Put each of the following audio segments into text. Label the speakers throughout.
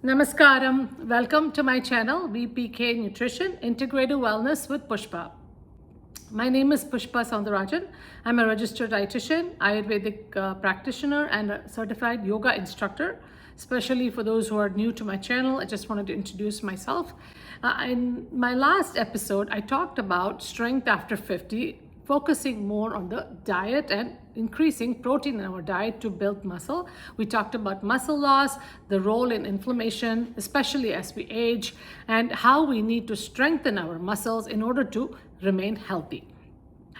Speaker 1: Namaskaram. Welcome to my channel, VPK Nutrition, Integrative Wellness with Pushpa. My name is Pushpa Soundarajan. I'm a registered dietitian, Ayurvedic practitioner, and a certified yoga instructor. Especially for those who are new to my channel, I just wanted to introduce myself. In my last episode, I talked about strength after 50, focusing more on the diet and increasing protein in our diet to build muscle. We talked about muscle loss, the role in inflammation, especially as we age, and how we need to strengthen our muscles in order to remain healthy.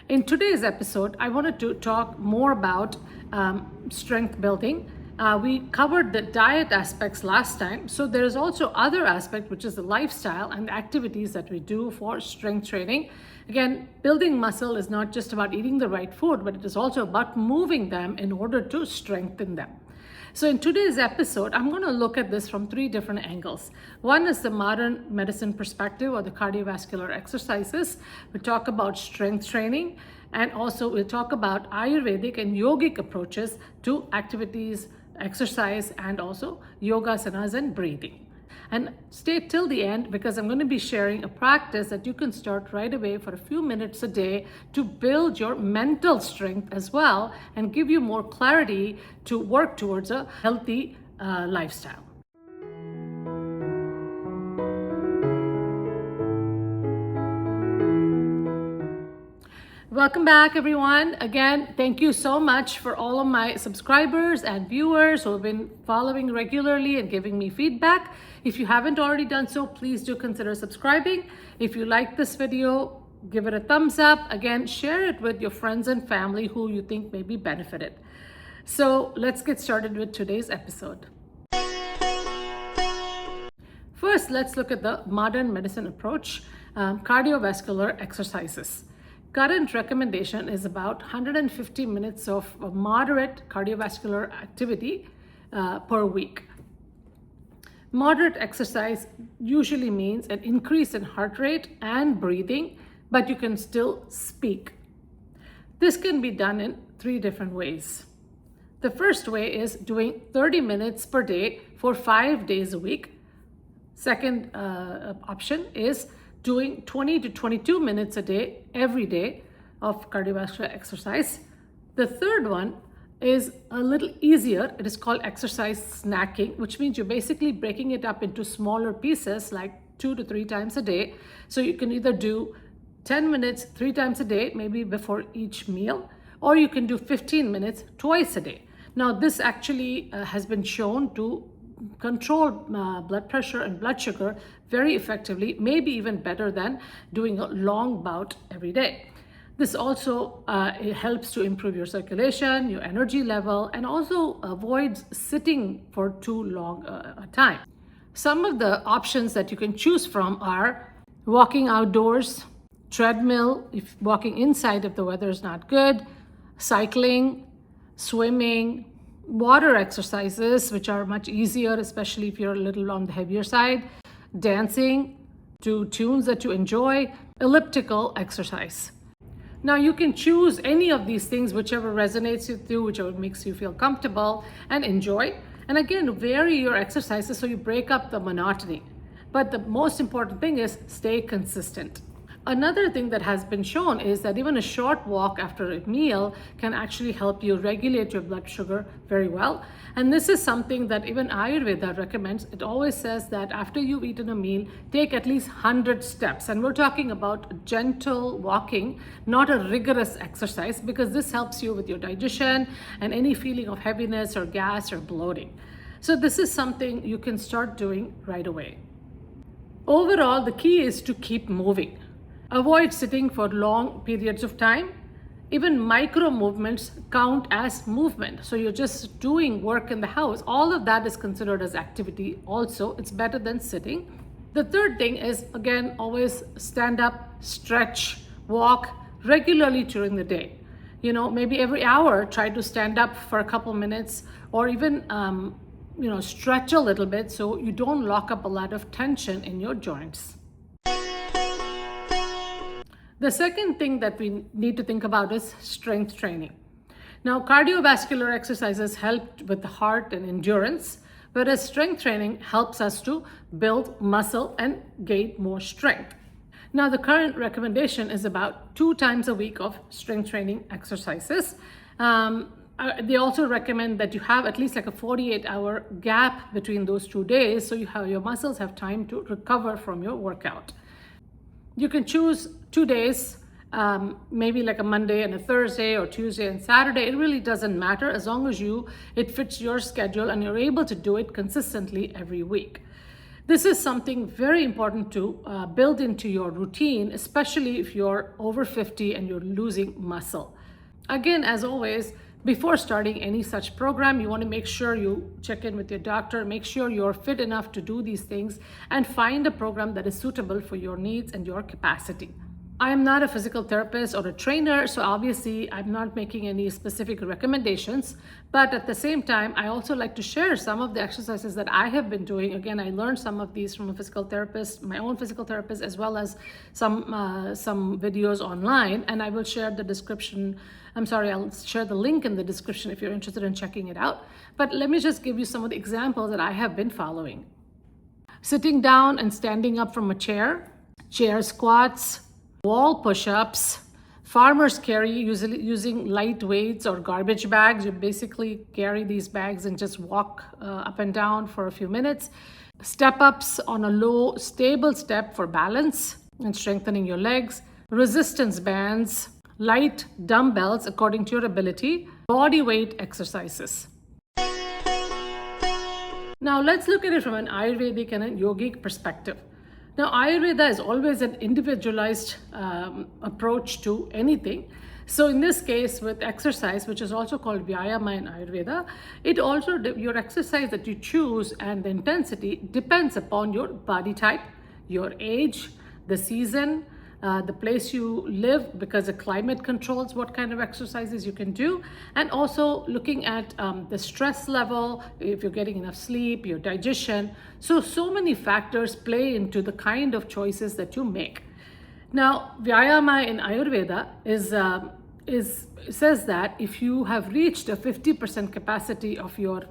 Speaker 1: In today's episode, I wanted to talk more about strength building. We covered the diet aspects last time, so there is also other aspect, which is the lifestyle and the activities that we do for strength training. Again, building muscle is not just about eating the right food, but it is also about moving them in order to strengthen them. So in today's episode, I'm going to look at this from three different angles. One is the modern medicine perspective, or the cardiovascular exercises. We'll talk about strength training, and also we'll talk about Ayurvedic and yogic approaches to activities, exercise, and also yogasanas and breathing. And stay till the end, because I'm going to be sharing a practice that you can start right away for a few minutes a day to build your mental strength as well and give you more clarity to work towards a healthy lifestyle. Welcome back, everyone. Again, thank you so much for all of my subscribers and viewers who have been following regularly and giving me feedback. If you haven't already done so, please do consider subscribing. If you like this video, give it a thumbs up. Again, share it with your friends and family who you think may be benefited. So let's get started with today's episode. First, let's look at the modern medicine approach, cardiovascular exercises. Current recommendation is about 150 minutes of moderate cardiovascular activity per week. Moderate exercise usually means an increase in heart rate and breathing, but you can still speak. This can be done in three different ways. The first way is doing 30 minutes per day for 5 days a week. Second option is doing 20 to 22 minutes a day, every day, of cardiovascular exercise. The third one is a little easier. It is called exercise snacking, which means you're basically breaking it up into smaller pieces, like 2 to 3 times a day. So you can either do 10 minutes 3 times a day, maybe before each meal, or you can do 15 minutes twice a day. Now, this actually has been shown to control blood pressure and blood sugar very effectively, maybe even better than doing a long bout every day. This also it helps to improve your circulation, your energy level, and also avoids sitting for too long a time. Some of the options that you can choose from are walking outdoors, treadmill if walking inside if the weather is not good, cycling, swimming, water exercises, which are much easier, especially if you're a little on the heavier side, dancing to tunes that you enjoy, elliptical exercise. Now, you can choose any of these things, whichever resonates with you, whichever makes you feel comfortable and enjoy. And again, vary your exercises so you break up the monotony. But the most important thing is stay consistent. Another thing that has been shown is that even a short walk after a meal can actually help you regulate your blood sugar very well. And this is something that even Ayurveda recommends. It always says that after you've eaten a meal, take at least 100 steps. And we're talking about gentle walking, not a rigorous exercise, because this helps you with your digestion and any feeling of heaviness or gas or bloating. So this is something you can start doing right away. Overall, the key is to keep moving. Avoid sitting for long periods of time. Even micro movements count as movement. So you're just doing work in the house. All of that is considered as activity also. It's better than sitting. The third thing is, again, always stand up, stretch, walk regularly during the day. Maybe every hour, try to stand up for a couple minutes, or even, stretch a little bit so you don't lock up a lot of tension in your joints. The second thing that we need to think about is strength training. Now, cardiovascular exercises help with the heart and endurance, whereas strength training helps us to build muscle and gain more strength. Now, the current recommendation is about 2 times a week of strength training exercises. They also recommend that you have at least like a 48-hour gap between those 2 days, so your muscles have time to recover from your workout. You can choose 2 days, maybe like a Monday and a Thursday, or Tuesday and Saturday. It really doesn't matter as long as it fits your schedule and you're able to do it consistently every week. This is something very important to build into your routine, especially if you're over 50 and you're losing muscle. Again, as always, before starting any such program, you want to make sure you check in with your doctor, make sure you're fit enough to do these things, and find a program that is suitable for your needs and your capacity. I am not a physical therapist or a trainer, so obviously I'm not making any specific recommendations, but at the same time, I also like to share some of the exercises that I have been doing. Again, I learned some of these from a physical therapist, my own physical therapist, as well as some videos online, and I will share the description. I'll share the link in the description if you're interested in checking it out. But let me just give you some of the examples that I have been following. Sitting down and standing up from a chair squats, wall push-ups, farmers carry usually using light weights or garbage bags. You basically carry these bags and just walk up and down for a few minutes. Step-ups on a low, stable step for balance and strengthening your legs. Resistance bands, light dumbbells according to your ability, body weight exercises. Now let's look at it from an Ayurvedic and a yogic perspective. Now, Ayurveda is always an individualized approach to anything. So in this case, with exercise, which is also called Vyayama in Ayurveda, your exercise that you choose and the intensity depends upon your body type, your age, the season, the place you live, because the climate controls what kind of exercises you can do, and also looking at the stress level, if you're getting enough sleep, your digestion. So many factors play into the kind of choices that you make. Now, Vyayama in Ayurveda says that if you have reached a 50% capacity of your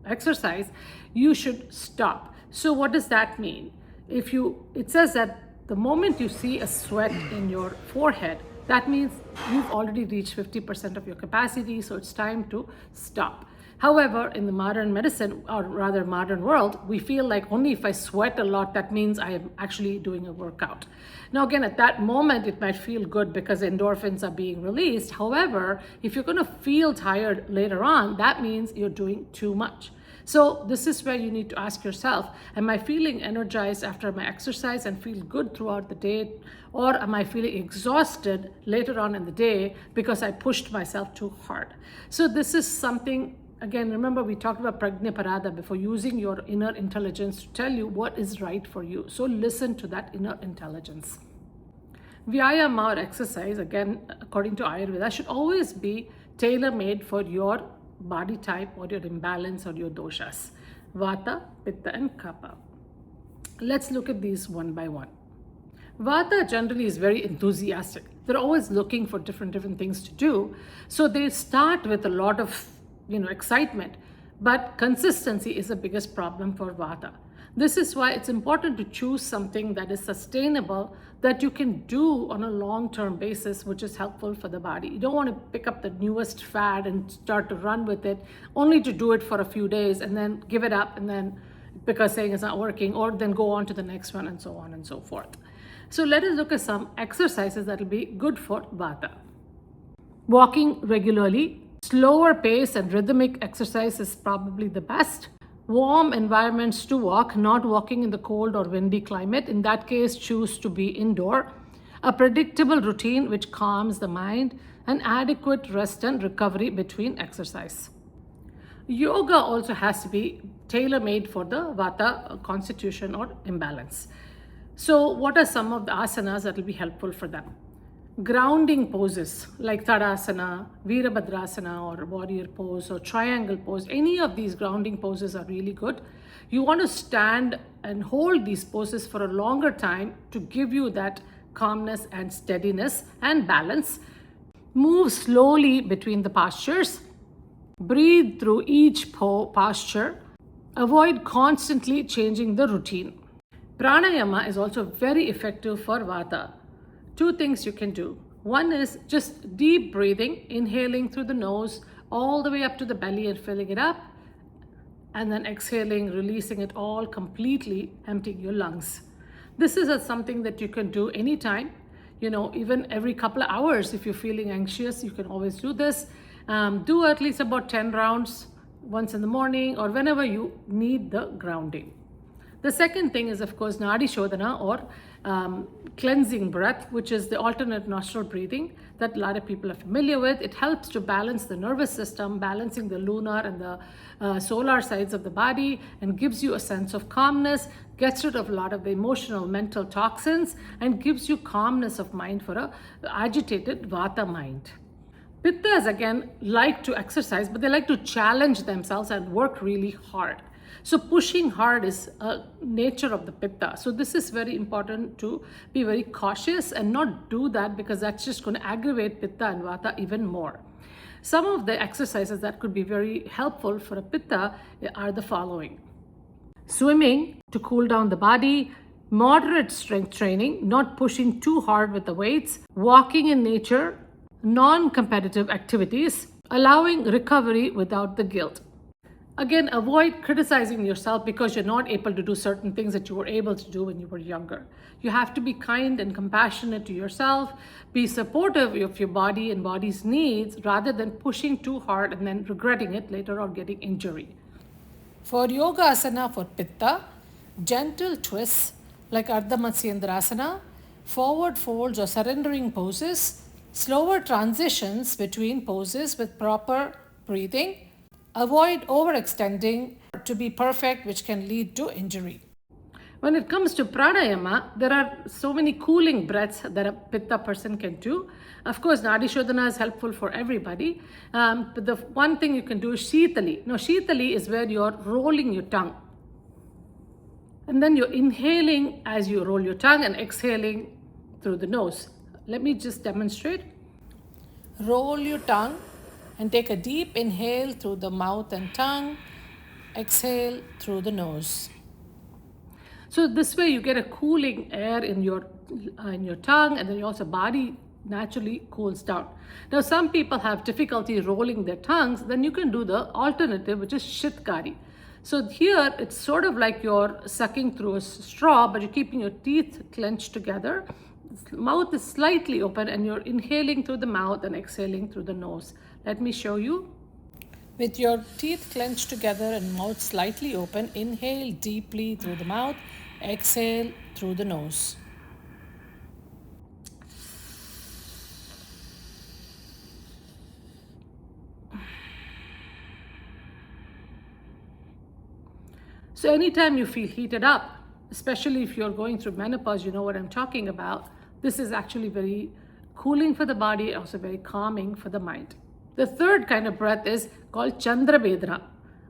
Speaker 1: exercise, you should stop. So what does that mean? It says that the moment you see a sweat in your forehead, that means you've already reached 50% of your capacity, so it's time to stop. However, in the modern medicine, or rather modern world, we feel like only if I sweat a lot, that means I am actually doing a workout. Now again, at that moment, it might feel good because endorphins are being released. However, if you're going to feel tired later on, that means you're doing too much. So this is where you need to ask yourself, am I feeling energized after my exercise and feel good throughout the day? Or am I feeling exhausted later on in the day because I pushed myself too hard? So this is something, again, remember we talked about Prajnaparada before, using your inner intelligence to tell you what is right for you. So listen to that inner intelligence. Vyayama, or exercise, again, according to Ayurveda, should always be tailor-made for your body type or your imbalance or your doshas, Vata, Pitta and Kapha. Let's look at these one by one. Vata generally is very enthusiastic. They're always looking for different things to do. So they start with a lot of excitement, but consistency is the biggest problem for Vata. This is why it's important to choose something that is sustainable, that you can do on a long-term basis, which is helpful for the body. You don't want to pick up the newest fad and start to run with it, only to do it for a few days and then give it up, and then because saying it's not working, or then go on to the next one, and so on and so forth. So let us look at some exercises that will be good for Vata. Walking regularly, slower pace and rhythmic exercise is probably the best. Warm environments to walk, not walking in the cold or windy climate. In that case, choose to be indoor. A predictable routine which calms the mind, and adequate rest and recovery between exercise. Yoga also has to be tailor-made for the Vata constitution or imbalance. So what are some of the asanas that will be helpful for them? Grounding poses like Tadasana, Virabhadrasana, or warrior pose, or triangle pose. Any of these grounding poses are really good. You want to stand and hold these poses for a longer time to give you that calmness and steadiness and balance. Move slowly between the postures. Breathe through each posture. Avoid constantly changing the routine. Pranayama is also very effective for Vata. Two things you can do. One is just deep breathing, inhaling through the nose all the way up to the belly and filling it up, and then exhaling, releasing it all completely, emptying your lungs. This is something that you can do anytime, even every couple of hours. If you're feeling anxious, you can always do this. Do at least about 10 rounds once in the morning or whenever you need the grounding. The second thing is, of course, Nadi Shodhana, or cleansing breath, which is the alternate nostril breathing that a lot of people are familiar with. It helps to balance the nervous system, balancing the lunar and the solar sides of the body, and gives you a sense of calmness, gets rid of a lot of the emotional, mental toxins, and gives you calmness of mind for a agitated Vata mind. Pittas, again, like to exercise, but they like to challenge themselves and work really hard. So pushing hard is a nature of the Pitta. So this is very important to be very cautious and not do that, because that's just going to aggravate Pitta and Vata even more. Some of the exercises that could be very helpful for a Pitta are the following. Swimming to cool down the body, moderate strength training, not pushing too hard with the weights, walking in nature, non-competitive activities, allowing recovery without the guilt. Again, avoid criticizing yourself because you're not able to do certain things that you were able to do when you were younger. You have to be kind and compassionate to yourself, be supportive of your body and body's needs, rather than pushing too hard and then regretting it later or getting injury. For Yoga Asana for Pitta, gentle twists like Ardha Matsyendrasana, forward folds or surrendering poses, slower transitions between poses with proper breathing. Avoid overextending to be perfect, which can lead to injury. When it comes to pranayama, there are so many cooling breaths that a Pitta person can do. Of course, Nadi Shodhana is helpful for everybody. But the one thing you can do is Shitali. Now, Shitali is where you're rolling your tongue. And then you're inhaling as you roll your tongue and exhaling through the nose. Let me just demonstrate. Roll your tongue and take a deep inhale through the mouth and tongue. Exhale through the nose. So this way you get a cooling air in your tongue, and then your also body naturally cools down. Now some people have difficulty rolling their tongues, then you can do the alternative, which is Shitkari. So here it's sort of like you're sucking through a straw, but you're keeping your teeth clenched together. Mouth is slightly open and you're inhaling through the mouth and exhaling through the nose. Let me show you. With your teeth clenched together and mouth slightly open, inhale deeply through the mouth, exhale through the nose. So anytime you feel heated up, especially if you're going through menopause, you know what I'm talking about. This is actually very cooling for the body, also very calming for the mind. The third kind of breath is called Chandra Vedana,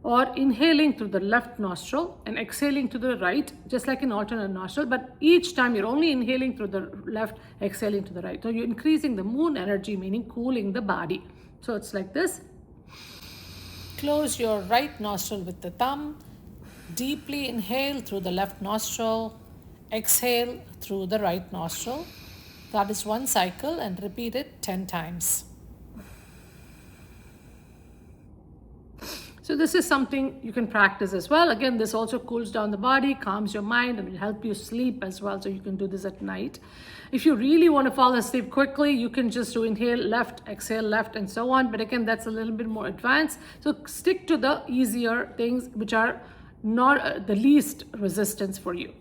Speaker 1: or inhaling through the left nostril and exhaling to the right, just like an alternate nostril, but each time you're only inhaling through the left, exhaling to the right. So you're increasing the moon energy, meaning cooling the body. So it's like this. Close your right nostril with the thumb. Deeply inhale through the left nostril, exhale through the right nostril. That is one cycle, and repeat it 10 times. So this is something you can practice as well. Again, this also cools down the body, calms your mind, and will help you sleep as well. So you can do this at night. If you really want to fall asleep quickly, you can just do inhale left, exhale left, and so on. But again, that's a little bit more advanced. So stick to the easier things, which are not the least resistance for you.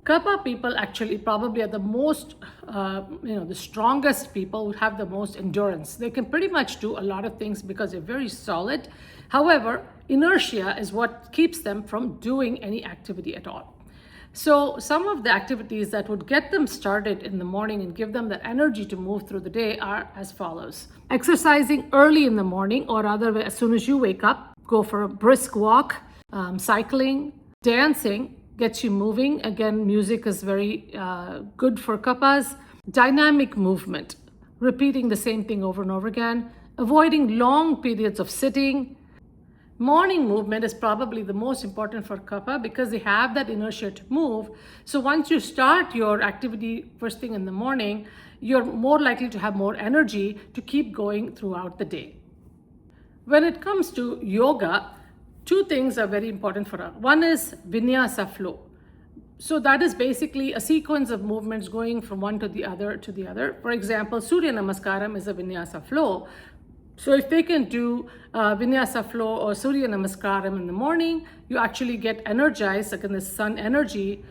Speaker 1: Kapha people actually probably are the most, the strongest people, would have the most endurance. They can pretty much do a lot of things because they're very solid. However, inertia is what keeps them from doing any activity at all. So some of the activities that would get them started in the morning and give them the energy to move through the day are as follows. Exercising early in the morning, or rather as soon as you wake up, go for a brisk walk, cycling, dancing, gets you moving. Again, music is very good for Kaphas. Dynamic movement, repeating the same thing over and over again, avoiding long periods of sitting, Morning movement is probably the most important for Kapha because they have that inertia to move. So once you start your activity first thing in the morning, you're more likely to have more energy to keep going throughout the day. When it comes to yoga, two things are very important for us. One is vinyasa flow. So that is basically a sequence of movements going from one to the other to the other. For example, Surya Namaskaram is a vinyasa flow. So if they can do vinyasa flow or Surya Namaskaram in the morning, you actually get energized. Again, the sun energy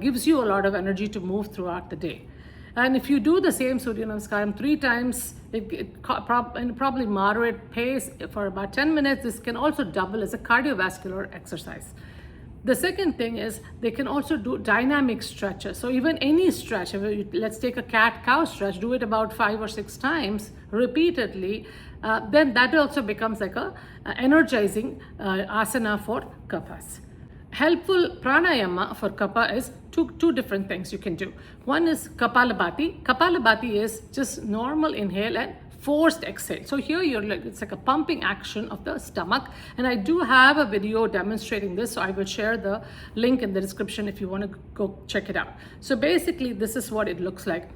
Speaker 1: gives you a lot of energy to move throughout the day. And if you do the same Surya Namaskaram 3 times, in probably moderate pace for about 10 minutes, this can also double as a cardiovascular exercise. The second thing is they can also do dynamic stretches. So even any stretch, let's take a cat-cow stretch, do it about 5 or 6 times repeatedly, then that also becomes like a energizing asana for Kaphas. Helpful pranayama for Kapha is two different things you can do. One is Kapalabhati. Kapalabhati is just normal inhale and forced exhale. So here it's like a pumping action of the stomach, and I do have a video demonstrating this, so I will share the link in the description if you want to go check it out. So basically this is what it looks like.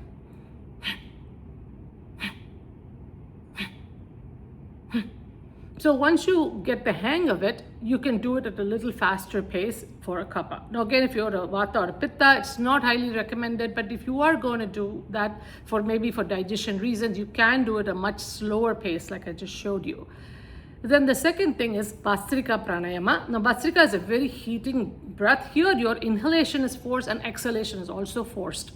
Speaker 1: So once you get the hang of it, you can do it at a little faster pace for a Kapha. Now again, if you're a Vata or a Pitta, it's not highly recommended, but if you are going to do that for maybe for digestion reasons, you can do it at a much slower pace like I just showed you. Then the second thing is Bhastrika Pranayama. Now Bhastrika is a very heating breath. Here your inhalation is forced and exhalation is also forced.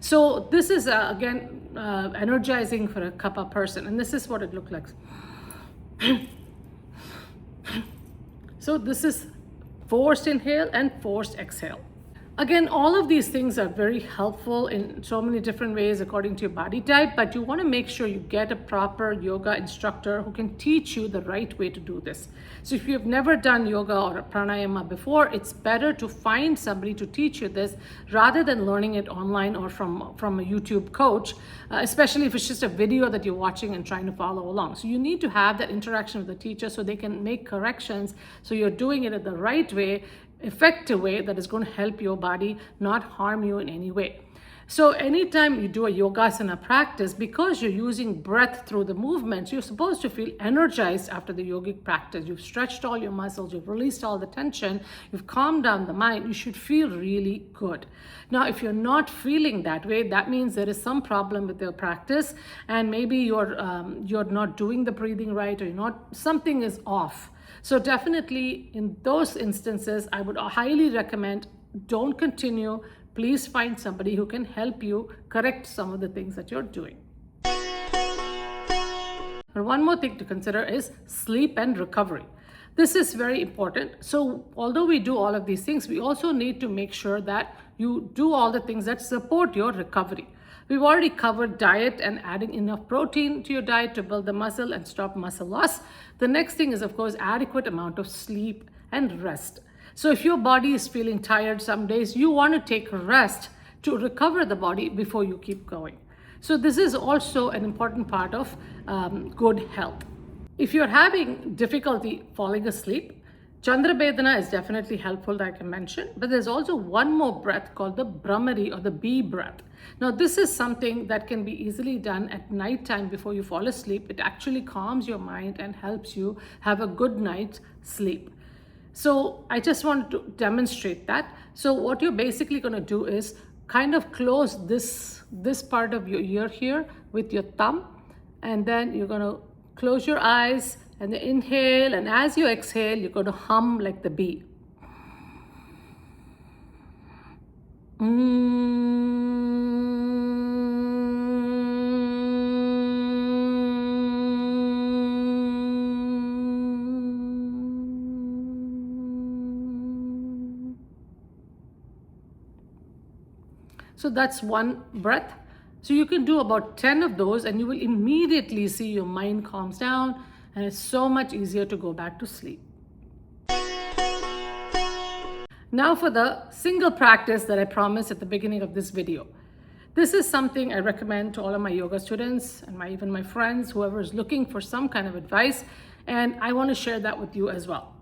Speaker 1: So this is again energizing for a Kapha person, and this is what it looks like. So this is forced inhale and forced exhale. Again, all of these things are very helpful in so many different ways according to your body type, but you want to make sure you get a proper yoga instructor who can teach you the right way to do this. So if you've never done yoga or pranayama before, it's better to find somebody to teach you this rather than learning it online or from a YouTube coach, especially if it's just a video that you're watching and trying to follow along. So you need to have that interaction with the teacher so they can make corrections so you're doing it in the right way, effective way that is going to help your body, not harm you in any way. So anytime you do a yogasana practice, because you're using breath through the movements, you're supposed to feel energized after the yogic practice. You've stretched all your muscles, you've released all the tension, you've calmed down the mind, you should feel really good. Now, if you're not feeling that way, that means there is some problem with your practice, and maybe you're not doing the breathing right, or something is off. So definitely in those instances, I would highly recommend don't continue. Please find somebody who can help you correct some of the things that you're doing. And one more thing to consider is sleep and recovery. This is very important. So although we do all of these things, we also need to make sure that you do all the things that support your recovery. We've already covered diet and adding enough protein to your diet to build the muscle and stop muscle loss. The next thing is, of course, adequate amount of sleep and rest. So if your body is feeling tired some days, you want to take rest to recover the body before you keep going. So this is also an important part of good health. If you're having difficulty falling asleep, Chandra Vedana is definitely helpful, like I mentioned, but there's also one more breath called the Brahmari or the bee breath. Now, this is something that can be easily done at night time before you fall asleep. It actually calms your mind and helps you have a good night's sleep. So I just wanted to demonstrate that. So what you're basically going to do is kind of close this part of your ear here with your thumb, and then you're going to close your eyes and inhale, and as you exhale, you're going to hum like the bee. So that's one breath. So you can do about 10 of those, and you will immediately see your mind calms down, and it's so much easier to go back to sleep. Now for the single practice that I promised at the beginning of this video. This is something I recommend to all of my yoga students and even my friends, whoever is looking for some kind of advice. And I want to share that with you as well.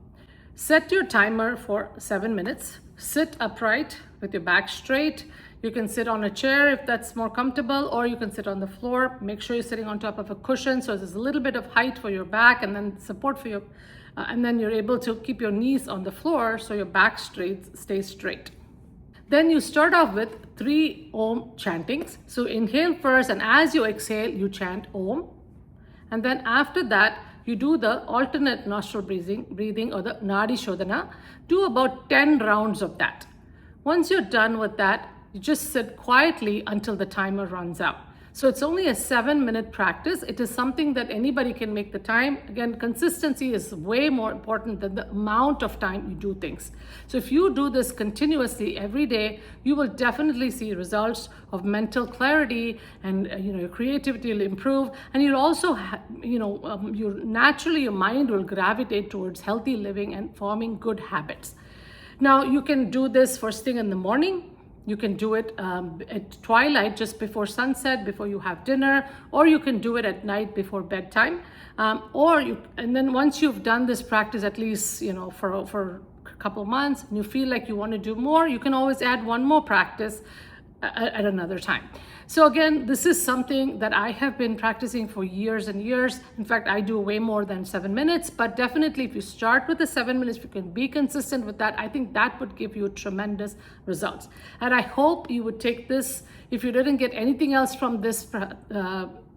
Speaker 1: Set your timer for 7 minutes. Sit upright with your back straight. You can sit on a chair if that's more comfortable, or you can sit on the floor. Make sure you're sitting on top of a cushion so there's a little bit of height for your back and then support for your, and then you're able to keep your knees on the floor so your back stays straight. Then you start off with 3 Om chantings. So inhale first, and as you exhale, you chant Om. And then after that, you do the alternate nostril breathing or the Nadi Shodhana. Do about 10 rounds of that. Once you're done with that, you just sit quietly until the timer runs out. So it's only a 7-minute practice. It is something that anybody can make the time. Again, consistency is way more important than the amount of time you do things. So if you do this continuously every day, you will definitely see results of mental clarity, and your creativity will improve, and you'll also naturally your mind will gravitate towards healthy living and forming good habits. Now you can do this first thing in the morning. You can do it at twilight, just before sunset, before you have dinner, or you can do it at night before bedtime. And then once you've done this practice at least, for a couple of months, and you feel like you want to do more, you can always add one more practice at another time. So again, this is something that I have been practicing for years and years. In fact, I do way more than 7 minutes, but definitely if you start with the 7 minutes, if you can be consistent with that, I think that would give you tremendous results. And I hope you would take this. If you didn't get anything else from this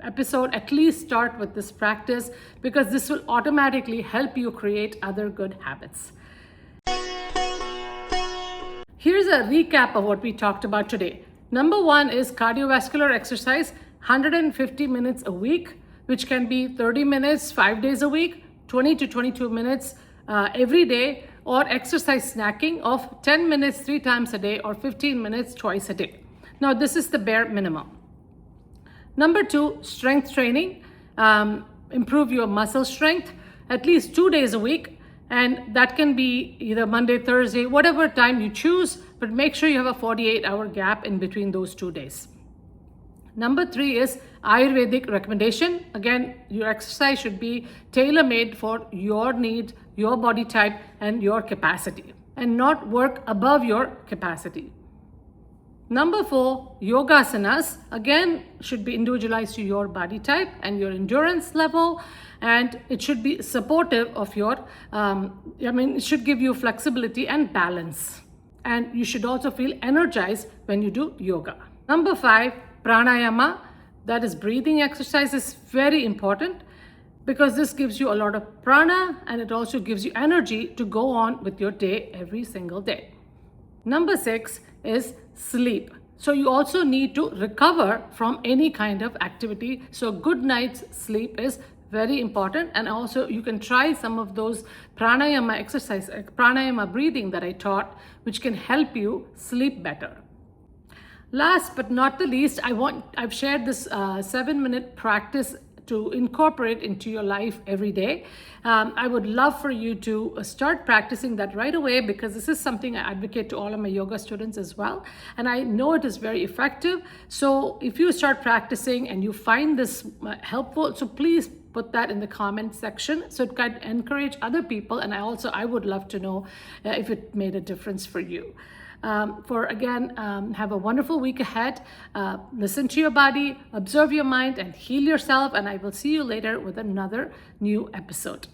Speaker 1: episode, at least start with this practice, because this will automatically help you create other good habits. Here's a recap of what we talked about today. Number 1 is cardiovascular exercise, 150 minutes a week, which can be 30 minutes, 5 days a week, 20 to 22 minutes every day, or exercise snacking of 10 minutes 3 times a day, or 15 minutes twice a day. Now, this is the bare minimum. Number 2, strength training. Improve your muscle strength at least 2 days a week. And that can be either Monday, Thursday, whatever time you choose, but make sure you have a 48-hour gap in between those 2 days. Number 3 is Ayurvedic recommendation. Again, your exercise should be tailor-made for your need, your body type, and your capacity, and not work above your capacity. Number 4, yogasanas, again, should be individualized to your body type and your endurance level, and it should be supportive of your, it should give you flexibility and balance. And you should also feel energized when you do yoga. Number 5, pranayama, that is breathing exercise, is very important, because this gives you a lot of prana, and it also gives you energy to go on with your day every single day. Number 6 is sleep. So you also need to recover from any kind of activity. So good night's sleep is very important. And also you can try some of those pranayama breathing that I taught, which can help you sleep better. Last but not the least, I've shared this 7-minute practice to incorporate into your life every day. I would love for you to start practicing that right away, because this is something I advocate to all of my yoga students as well. And I know it is very effective. So if you start practicing and you find this helpful, so please put that in the comment section so it can encourage other people. And I would love to know if it made a difference for you. Have a wonderful week ahead. Listen to your body, observe your mind, and heal yourself. And I will see you later with another new episode.